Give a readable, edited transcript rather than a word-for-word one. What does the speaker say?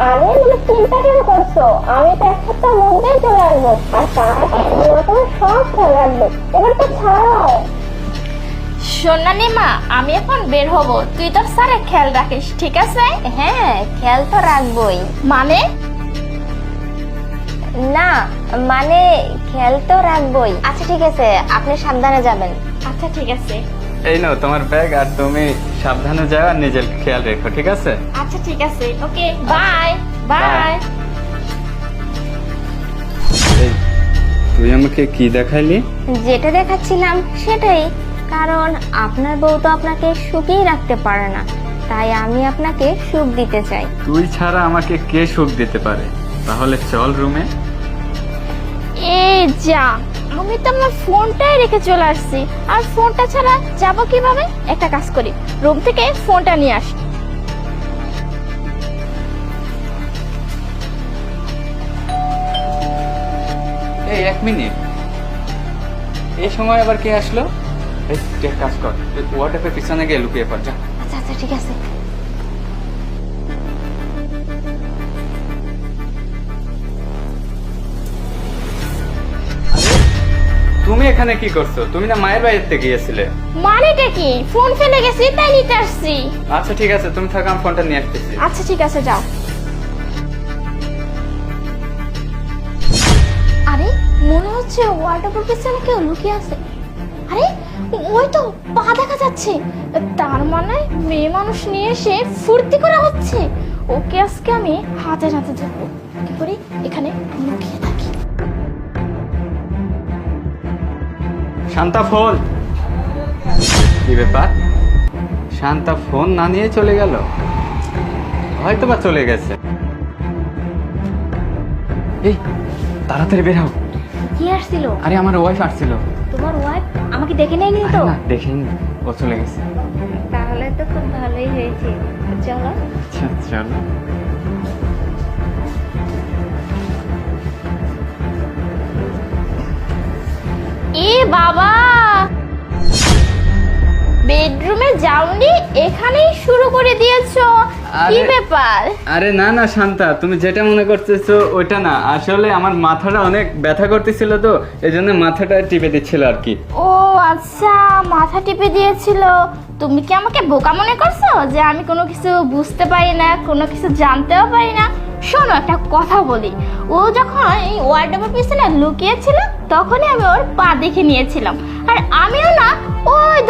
আরে মানে চিন্তা কেন করছো? আমি তো এক সপ্তাহের মধ্যেই চলে আসবো, আর তারা তোমার সব খেয়াল রাখবে। এবার তো ছাড়াও। সোনালি মা, আমি এখন বের হব, তুই তোর স্যারের খেয়াল রাখিস, ঠিক আছে? হ্যাঁ, খেয়াল তো রাখবই। মানে? না মানে খেয়াল তো রাখবই। আচ্ছা ঠিক আছে, আপনি সাবধানে যাবেন। আচ্ছা ঠিক আছে। এই নাও তোমার ব্যাগ, আর তুমি সাবধানে যাও আর নিজের খেয়াল রেখো, ঠিক আছে? আচ্ছা ঠিক আছে, ওকে, বাই বাই। এই, তুই আমাকে কি দেখাইলি? যেটা দেখাচ্ছিলাম সেটাই। কারণ আপনার বউ তো আপনাকে সুখেই রাখতে পারে না, তাই আমি আপনাকে সুখ দিতে চাই। তুই ছাড়া আমাকে কে সুখ দিতে পারে? তাহলে চল রুমে। এই যা, আমি তো আমার ফোনটাই রেখে চলে আসছি, আর ফোনটা ছাড়া যাবো কিভাবে? একটা কাজ করি, রুম থেকে ফোনটা নিয়ে আসি। এই এক মিনিট, এই সময় আবার কে আসলো? এই তুই এক কাজ কর, ওয়াটাপের পিছনে গিয়ে লুকিয়ে পড়, যা। আচ্ছা আচ্ছা ঠিক আছে। তুমি এখানে কি করছো? তুমি না মায়ের বাড়িতে গিয়েছিলে? মানেটা কি? ফোন ফেলে গেছি তাই নিতে আসছি। আচ্ছা ঠিক আছে, তুমি থাকো, আমি ফোনটা নিয়ে আসতেছি। আচ্ছা ঠিক আছে, যাও। আরে মনে হচ্ছে ওয়াটারপ্রুফ পিছনে কেউ লুকিয়ে আছে। আরে ওই তো পা দেখা যাচ্ছে, তার মানে মেয়ে মানুষ নিয়ে এসে ফুর্তি করা হচ্ছে। ওকে আজকে আমি হাতে হাতে ধরবো। কি করি, এখানে লুকিয়ে থাকি। শান্তা ফোন। কি ব্যাপার? শান্তা ফোন না নিয়ে চলে গেল, হয়তো বা চলে গেছে। এই তাড়াতাড়ি বের হও। কি আসছিল? আরে আমার ওয়াইফ আসছিল। তোমার ওয়াইফ আমাকে দেখে নেয়নি আরে তো? না, দেখিনি, ও চলে গেছে। তাহলে তো খুব ভালোই হয়েছে। চলো। আচ্ছা চলো। এ বাবা, বেডরুমে যাওনি, এখানেই শুরু করে দিয়েছো? কি আরে- ব্যাপার? আরে না না শান্তা, তুমি যেটা মনে করতেছো ওইটা না, আসলে আমার মাথাটা অনেক ব্যথা করতেছিল, তো এই জন্য মাথাটা টিপে দিচ্ছিল আর কি। ও আচ্ছা, মাথা টিপে দিয়েছিল। তুমি কি আমাকে বোকা মনে করছো যে আমি কোনো কিছু বুঝতে পারি না, কোনো কিছু জানতেও পারি না? শোনো, একটা কথা বলি, ও যখন এই ওয়ার্ডরোবের পিছনে লুকিয়েছিল তখনই আমি ওর পা দেখে নিয়েছিলাম, আর আমিও না ওই